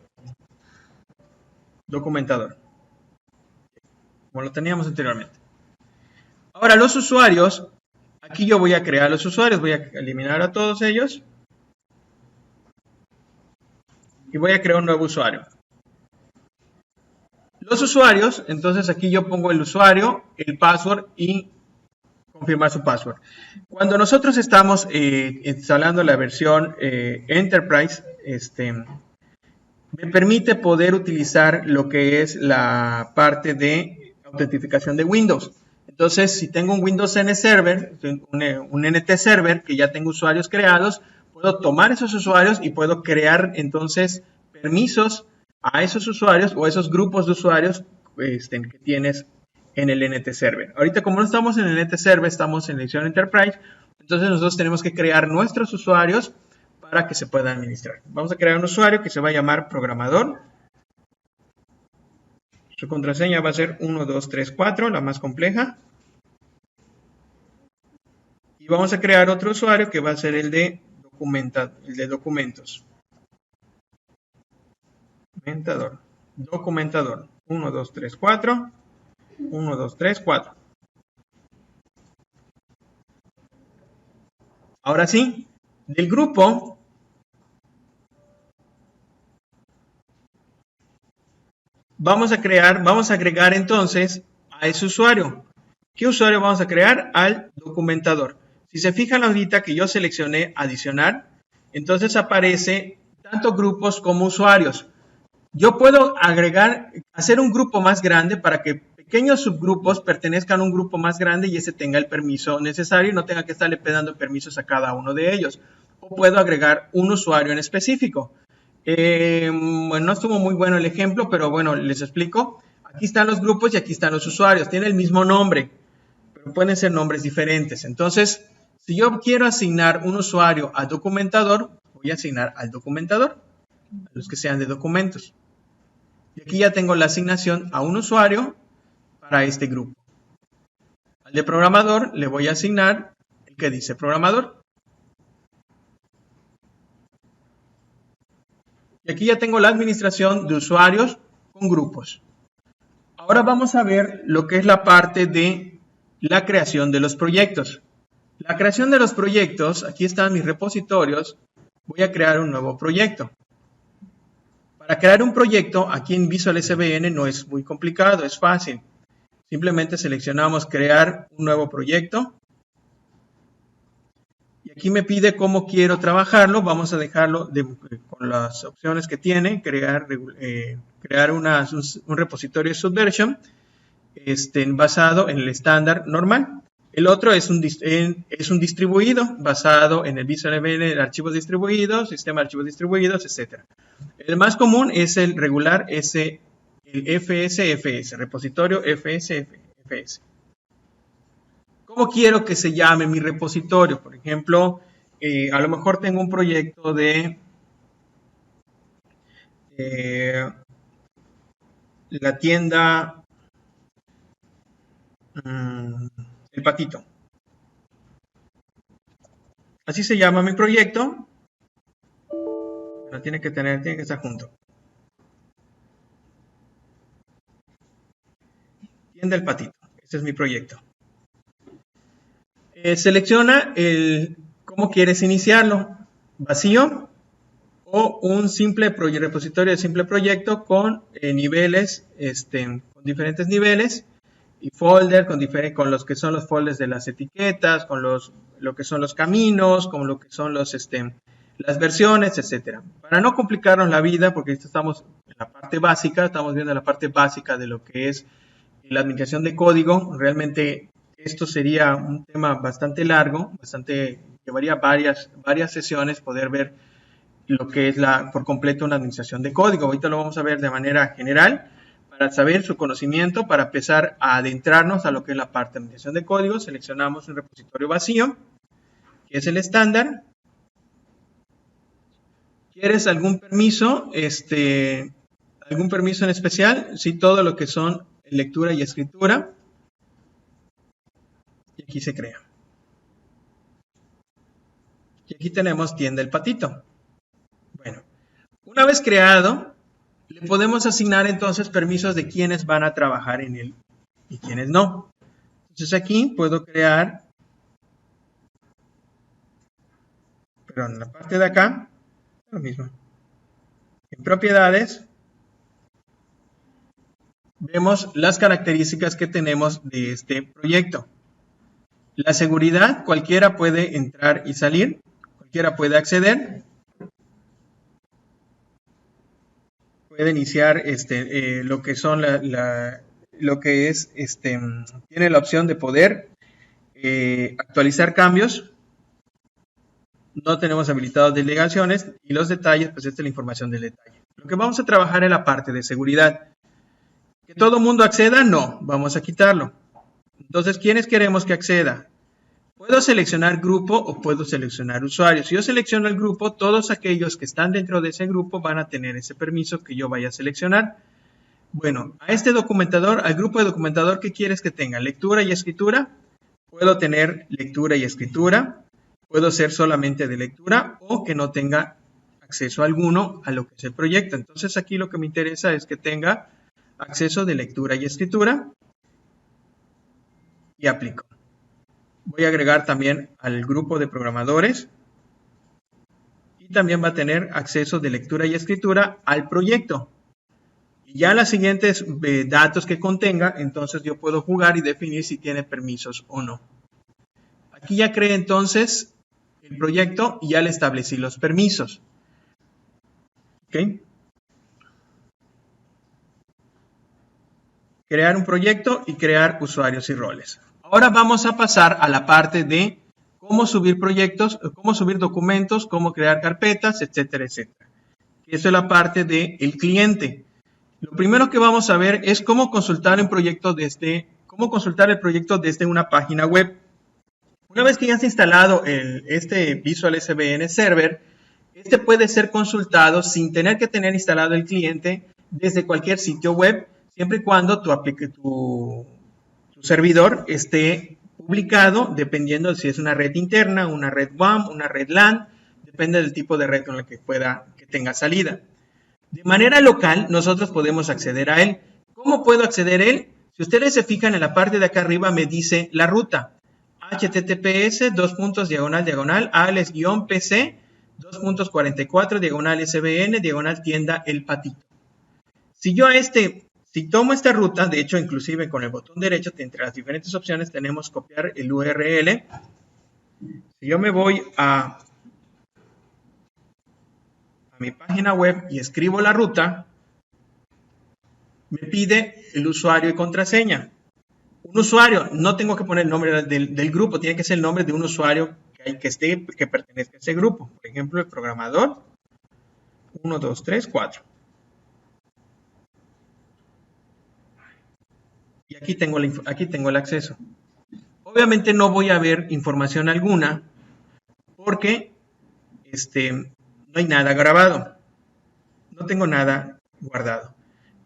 Documentador. Como lo teníamos anteriormente. Ahora los usuarios, aquí yo voy a crear los usuarios, voy a eliminar a todos ellos y voy a crear un nuevo usuario. Los usuarios, entonces aquí yo pongo el usuario, el password y confirmar su password. Cuando nosotros estamos instalando la versión Enterprise, me permite poder utilizar lo que es la parte de autentificación de Windows. Entonces, si tengo un Windows NT Server, un NT Server que ya tengo usuarios creados, puedo tomar esos usuarios y puedo crear entonces permisos a esos usuarios o a esos grupos de usuarios que tienes en el NT Server. Ahorita como no estamos en el NT Server, estamos en la edición Enterprise, entonces nosotros tenemos que crear nuestros usuarios para que se pueda administrar. Vamos a crear un usuario que se va a llamar programador. Su contraseña va a ser 1234, la más compleja. Y vamos a crear otro usuario que va a ser el de documentos. Documentador. 1234. 1234. Ahora sí, del grupo vamos a agregar entonces a ese usuario. ¿Qué usuario vamos a crear? Al documentador. Si se fijan ahorita que yo seleccioné adicionar, entonces aparece tanto grupos como usuarios. Yo puedo hacer un grupo más grande para que pequeños subgrupos pertenezcan a un grupo más grande y ese tenga el permiso necesario y no tenga que estarle pidiendo permisos a cada uno de ellos. O puedo agregar un usuario en específico. Bueno, no estuvo muy bueno el ejemplo, pero bueno, les explico. Aquí están los grupos y aquí están los usuarios. Tienen el mismo nombre, pero pueden ser nombres diferentes. Entonces, si yo quiero asignar un usuario al documentador, voy a asignar al documentador, a los que sean de documentos. Y aquí ya tengo la asignación a un usuario para este grupo. Al de programador le voy a asignar el que dice programador. Y aquí ya tengo la administración de usuarios con grupos. Ahora vamos a ver lo que es la parte de la creación de los proyectos. La creación de los proyectos, aquí están mis repositorios. Voy a crear un nuevo proyecto. Para crear un proyecto, aquí en Visual SVN no es muy complicado, es fácil. Simplemente seleccionamos crear un nuevo proyecto. Y aquí me pide cómo quiero trabajarlo. Vamos a dejarlo con las opciones que tiene. Crear un repositorio Subversion basado en el estándar normal. El otro es un distribuido basado en el Visual SVN, archivos distribuidos, sistema de archivos distribuidos, etc. El más común es el regular, el FSFS, repositorio FSFS. ¿Cómo quiero que se llame mi repositorio? Por ejemplo, a lo mejor tengo un proyecto de la tienda El Patito. Así se llama mi proyecto. Pero tiene que estar junto. Tienda El Patito. Este es mi proyecto. Selecciona cómo quieres iniciarlo. Vacío o un simple repositorio de simple proyecto con niveles, con diferentes niveles y folder con los que son los folders de las etiquetas, con lo que son los caminos, con lo que son las versiones, etcétera. Para no complicarnos la vida, porque estamos en la parte básica, estamos viendo la parte básica de lo que es la administración de código. Realmente esto sería un tema bastante largo, llevaría varias sesiones poder ver lo que es por completo una administración de código. Ahorita lo vamos a ver de manera general para saber su conocimiento, para empezar a adentrarnos a lo que es la parte de administración de código. Seleccionamos un repositorio vacío, que es el estándar. ¿Quieres algún permiso? ¿Algún permiso en especial? Sí, todo lo que son lectura y escritura. Y aquí se crea. Y aquí tenemos tienda El Patito. Bueno, una vez creado, le podemos asignar entonces permisos de quienes van a trabajar en él y quienes no. Entonces aquí puedo crear, pero en la parte de acá, lo mismo. En propiedades, vemos las características que tenemos de este proyecto. La seguridad, cualquiera puede entrar y salir, cualquiera puede acceder. Puede iniciar lo que son tiene la opción de poder actualizar cambios. No tenemos habilitados delegaciones y los detalles, pues esta es la información del detalle. Lo que vamos a trabajar es la parte de seguridad. ¿Que todo el mundo acceda? No, vamos a quitarlo. Entonces, ¿quiénes queremos que acceda? Puedo seleccionar grupo o puedo seleccionar usuario. Si yo selecciono el grupo, todos aquellos que están dentro de ese grupo van a tener ese permiso que yo vaya a seleccionar. Bueno, a este documentador, al grupo de documentador, ¿qué quieres que tenga? ¿Lectura y escritura? Puedo tener lectura y escritura. Puedo ser solamente de lectura o que no tenga acceso alguno a lo que es el proyecto. Entonces aquí lo que me interesa es que tenga acceso de lectura y escritura y aplico. Voy a agregar también al grupo de programadores y también va a tener acceso de lectura y escritura al proyecto. Y ya las siguientes datos que contenga, entonces yo puedo jugar y definir si tiene permisos o no. Aquí ya creé entonces el proyecto y ya le establecí los permisos. ¿Ok? Crear un proyecto y crear usuarios y roles. Ahora vamos a pasar a la parte de cómo subir proyectos, cómo subir documentos, cómo crear carpetas, etcétera, etcétera. Eso es la parte del cliente. Lo primero que vamos a ver es cómo consultar el proyecto desde una página web. Una vez que ya has instalado este Visual SVN Server, este puede ser consultado sin tener que tener instalado el cliente desde cualquier sitio web, siempre y cuando tu servidor esté publicado, dependiendo de si es una red interna, una red WAN, una red LAN, depende del tipo de red con la que tenga salida. De manera local, nosotros podemos acceder a él. ¿Cómo puedo acceder a él? Si ustedes se fijan en la parte de acá arriba me dice la ruta. https://ales-pc 2.44/sbn/tienda El Patito. Si tomo esta ruta, de hecho, inclusive con el botón derecho, entre las diferentes opciones tenemos copiar el URL. Si yo me voy a mi página web y escribo la ruta, me pide el usuario y contraseña. Un usuario, no tengo que poner el nombre del grupo, tiene que ser el nombre de un usuario que pertenezca a ese grupo. Por ejemplo, el programador 1, 2, 3, 4. Y aquí tengo el acceso. Obviamente no voy a ver información alguna porque no hay nada grabado. No tengo nada guardado.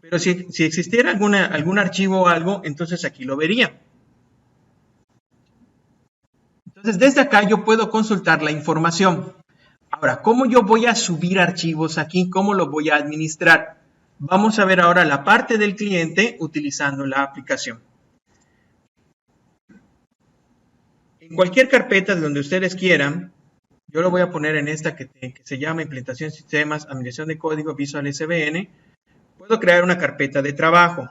Pero si existiera algún archivo o algo, entonces aquí lo vería. Entonces, desde acá yo puedo consultar la información. Ahora, ¿cómo yo voy a subir archivos aquí? ¿Cómo lo voy a administrar? Vamos a ver ahora la parte del cliente utilizando la aplicación. En cualquier carpeta de donde ustedes quieran, yo lo voy a poner en esta que se llama Implementación de Sistemas, Administración de Código, Visual SVN. Puedo crear una carpeta de trabajo.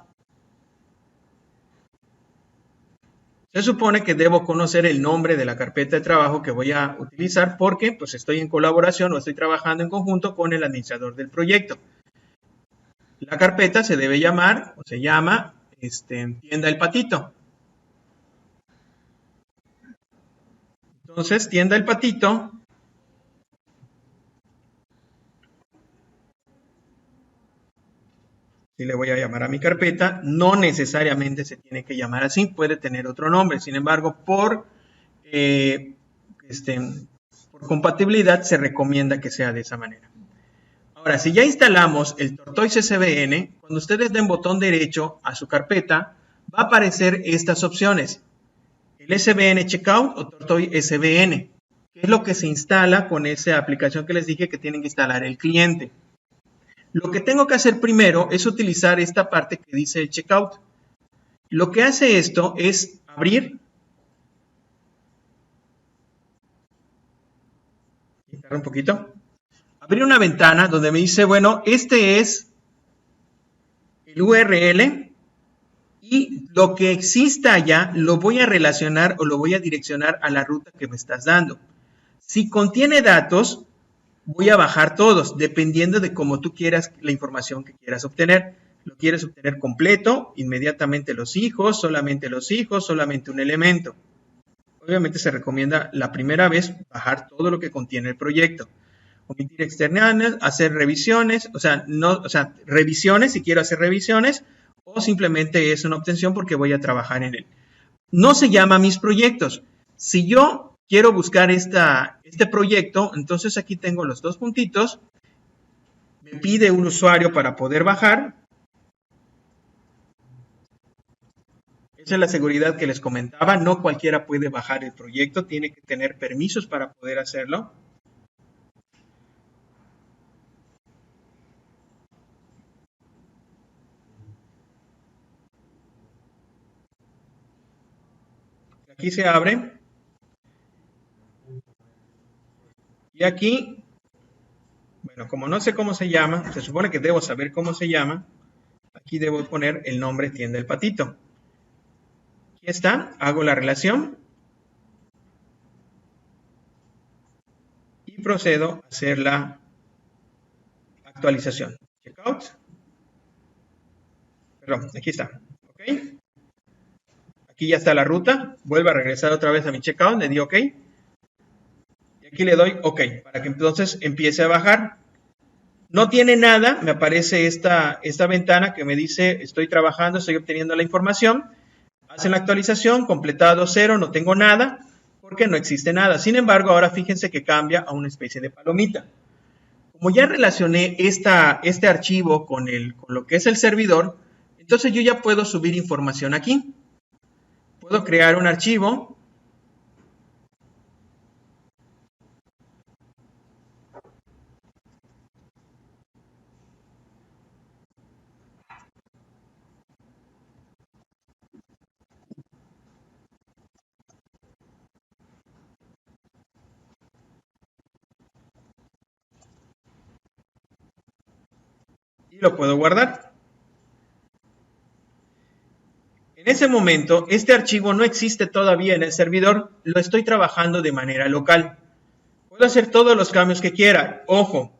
Se supone que debo conocer el nombre de la carpeta de trabajo que voy a utilizar porque pues, estoy en colaboración o estoy trabajando en conjunto con el administrador del proyecto. La carpeta se debe llamar o se llama Tienda El Patito. Entonces, Tienda El Patito. Si le voy a llamar a mi carpeta, no necesariamente se tiene que llamar así, puede tener otro nombre. Sin embargo, por compatibilidad se recomienda que sea de esa manera. Ahora, si ya instalamos el Tortoise SVN, cuando ustedes den botón derecho a su carpeta, va a aparecer estas opciones. El SVN Checkout o Tortoise SVN, que es lo que se instala con esa aplicación que les dije que tienen que instalar el cliente. Lo que tengo que hacer primero es utilizar esta parte que dice el checkout. Lo que hace esto es abrir. Quitar un poquito. Abrir una ventana donde me dice, bueno, este es el URL y lo que exista allá lo voy a relacionar o lo voy a direccionar a la ruta que me estás dando. Si contiene datos, voy a bajar todos, dependiendo de cómo tú quieras la información que quieras obtener. ¿Lo quieres obtener completo? Inmediatamente los hijos, solamente un elemento. Obviamente se recomienda la primera vez bajar todo lo que contiene el proyecto. Omitir externas, hacer revisiones, revisiones si quiero hacer revisiones, o simplemente es una obtención porque voy a trabajar en él. No se llama mis proyectos. Si yo quiero buscar este proyecto, entonces aquí tengo los dos puntitos, me pide un usuario para poder bajar, Esa es la seguridad que les comentaba. No cualquiera puede bajar el proyecto, tiene que tener permisos para poder hacerlo. Aquí se abre. Y aquí, bueno, como no sé cómo se llama, se supone que debo saber cómo se llama. Aquí debo poner el nombre Tienda El Patito. Aquí está, hago la relación. Y procedo a hacer la actualización. Checkout. Perdón, aquí está. Ok. Aquí ya está la ruta. Vuelvo a regresar otra vez a mi checkout. Le di OK. Y aquí le doy OK para que entonces empiece a bajar. No tiene nada. Me aparece esta ventana que me dice estoy trabajando, estoy obteniendo la información. Hacen la actualización. Completado 0. No tengo nada porque no existe nada. Sin embargo, ahora fíjense que cambia a una especie de palomita. Como ya relacioné este archivo con lo que es el servidor, entonces yo ya puedo subir información aquí. Puedo crear un archivo. Y lo puedo guardar. En ese momento, este archivo no existe todavía en el servidor, lo estoy trabajando de manera local. Puedo hacer todos los cambios que quiera. Ojo,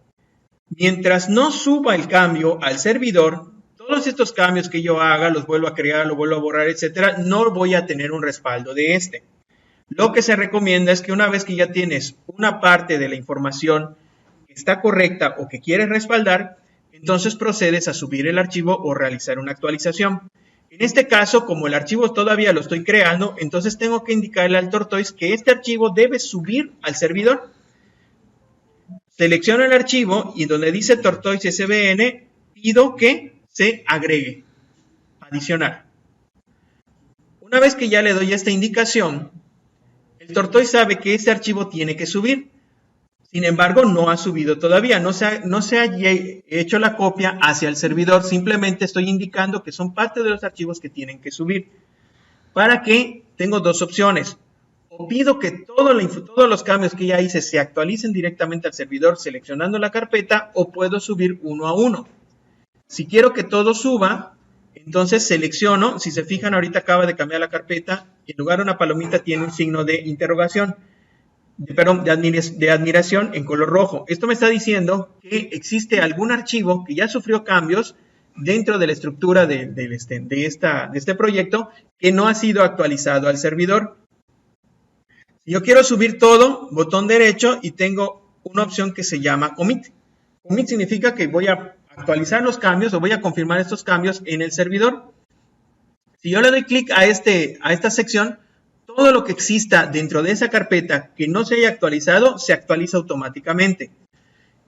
mientras no suba el cambio al servidor, todos estos cambios que yo haga, los vuelvo a crear, los vuelvo a borrar, etcétera, no voy a tener un respaldo de este. Lo que se recomienda es que una vez que ya tienes una parte de la información que está correcta o que quieres respaldar, entonces procedes a subir el archivo o realizar una actualización. En este caso, como el archivo todavía lo estoy creando, entonces tengo que indicarle al Tortoise que este archivo debe subir al servidor. Selecciono el archivo y donde dice Tortoise SVN, pido que se agregue, adicionar. Una vez que ya le doy esta indicación, el Tortoise sabe que ese archivo tiene que subir. Sin embargo, no ha subido todavía, no se ha hecho la copia hacia el servidor, simplemente estoy indicando que son parte de los archivos que tienen que subir. Para que tengo dos opciones. O pido que todos los cambios que ya hice se actualicen directamente al servidor seleccionando la carpeta, o puedo subir uno a uno. Si quiero que todo suba, entonces selecciono. Si se fijan, ahorita acaba de cambiar la carpeta. En lugar de una palomita tiene un signo de interrogación. De admiración en color rojo. Esto me está diciendo que existe algún archivo que ya sufrió cambios dentro de la estructura de este proyecto que no ha sido actualizado al servidor. Si yo quiero subir todo, botón derecho y tengo una opción que se llama Commit. Commit significa que voy a actualizar los cambios o voy a confirmar estos cambios en el servidor. Si yo le doy clic a esta sección, todo lo que exista dentro de esa carpeta que no se haya actualizado, se actualiza automáticamente.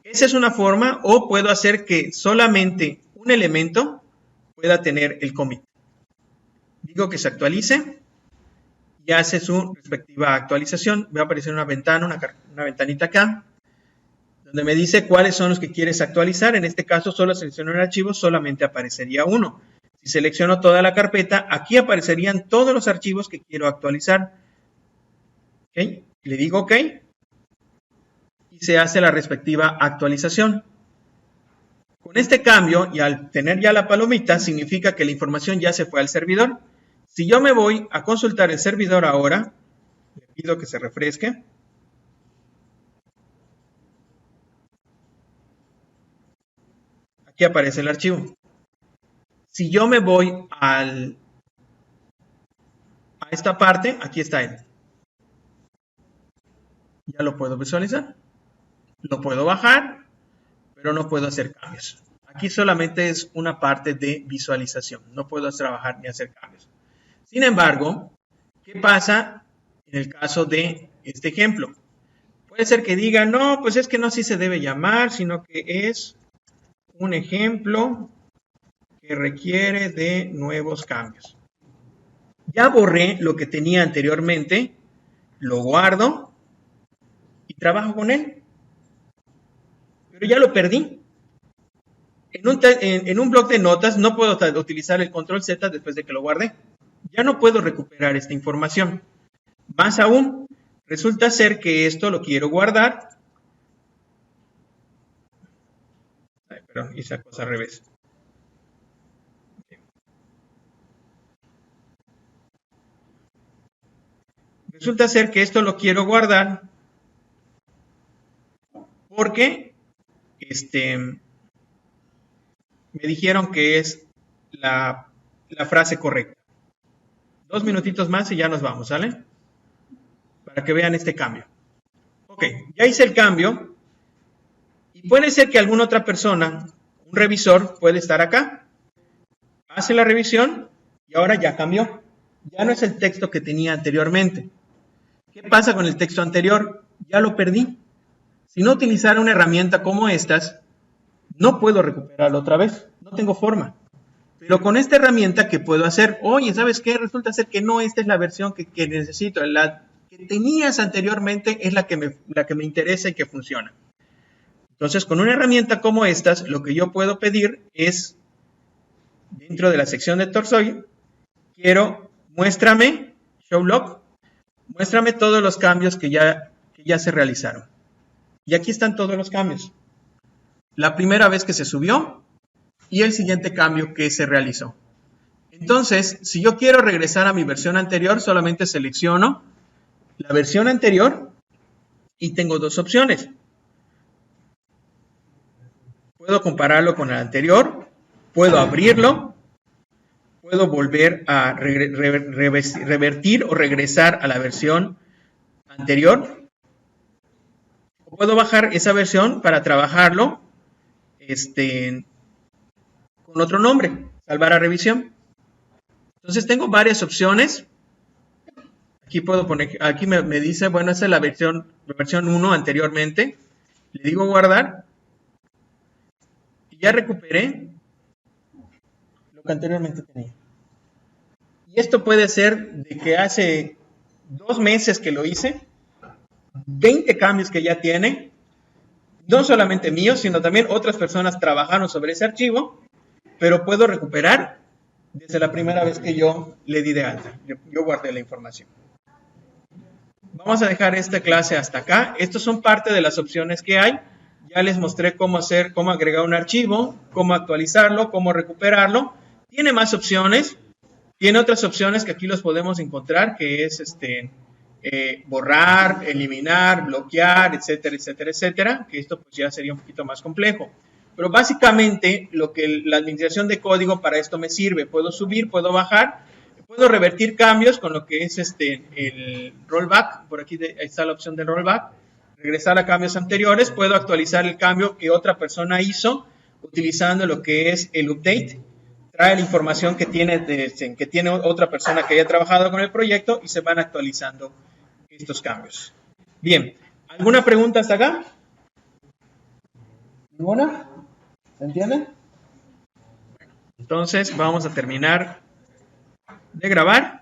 Esa es una forma, o puedo hacer que solamente un elemento pueda tener el commit. Digo que se actualice y hace su respectiva actualización. Va a aparecer una ventana, una ventanita acá, donde me dice cuáles son los que quieres actualizar. En este caso, solo selecciono el archivo, solamente aparecería uno. Si selecciono toda la carpeta, aquí aparecerían todos los archivos que quiero actualizar. ¿Okay? Le digo OK y se hace la respectiva actualización. Con este cambio y al tener ya la palomita, significa que la información ya se fue al servidor. Si yo me voy a consultar el servidor ahora, le pido que se refresque. Aquí aparece el archivo. Si yo me voy a esta parte, aquí está él. Ya lo puedo visualizar. Lo puedo bajar, pero no puedo hacer cambios. Aquí solamente es una parte de visualización. No puedo trabajar ni hacer cambios. Sin embargo, ¿qué pasa en el caso de este ejemplo? Puede ser que diga, no, pues es que no así se debe llamar, sino que es un ejemplo que requiere de nuevos cambios. ya borré lo que tenía anteriormente, lo guardo y trabajo con él. Pero ya lo perdí. En un bloc de notas no puedo utilizar el control Z después de que lo guardé. Ya no puedo recuperar esta información. Más aún, resulta ser que esto lo quiero guardar. Ay, perdón, hice la cosa al revés. Resulta ser que esto lo quiero guardar porque me dijeron que es la frase correcta. 2 minutitos más y ya nos vamos, ¿sale? Para que vean este cambio. Ok, ya hice el cambio y puede ser que alguna otra persona, un revisor, puede estar acá, hace la revisión y ahora ya cambió. Ya no es el texto que tenía anteriormente. ¿Qué pasa con el texto anterior? Ya lo perdí. Si no utilizara una herramienta como estas, no puedo recuperarlo otra vez. No tengo forma. Pero con esta herramienta, ¿qué puedo hacer? Oye, ¿sabes qué? Resulta ser que no, esta es la versión que necesito. La que tenías anteriormente es la que me interesa y que funciona. Entonces, con una herramienta como estas, lo que yo puedo pedir es, dentro de la sección de Torsoy, quiero, muéstrame, show log, muéstrame todos los cambios que ya se realizaron. Y aquí están todos los cambios. La primera vez que se subió y el siguiente cambio que se realizó. Entonces, si yo quiero regresar a mi versión anterior, solamente selecciono la versión anterior y tengo dos opciones. Puedo compararlo con el anterior, puedo abrirlo, puedo volver a revertir o regresar a la versión anterior, o puedo bajar esa versión para trabajarlo con otro nombre, salvar a revisión. Entonces tengo varias opciones. Aquí puedo poner, aquí me dice, bueno, esta es la versión 1 anteriormente. Le digo guardar. Y ya recuperé lo que anteriormente tenía. Y esto puede ser de que hace 2 meses que lo hice, 20 cambios que ya tiene, no solamente míos, sino también otras personas trabajaron sobre ese archivo, pero puedo recuperar desde la primera vez que yo le di de alta. Yo guardé la información. Vamos a dejar esta clase hasta acá. Estos son parte de las opciones que hay. Ya les mostré cómo agregar un archivo, cómo actualizarlo, cómo recuperarlo. Tiene más opciones. Tiene otras opciones que aquí los podemos encontrar, que es borrar, eliminar, bloquear, etcétera, etcétera, etcétera. Que esto pues ya sería un poquito más complejo. Pero básicamente lo que la administración de código para esto me sirve. Puedo subir, puedo bajar, puedo revertir cambios con lo que es el rollback. Por aquí está la opción del rollback. Regresar a cambios anteriores. Puedo actualizar el cambio que otra persona hizo utilizando lo que es el update. Trae la información que tiene otra persona que haya trabajado con el proyecto y se van actualizando estos cambios. Bien, ¿alguna pregunta hasta acá? ¿Ninguna? ¿Se entiende? Entonces vamos a terminar de grabar.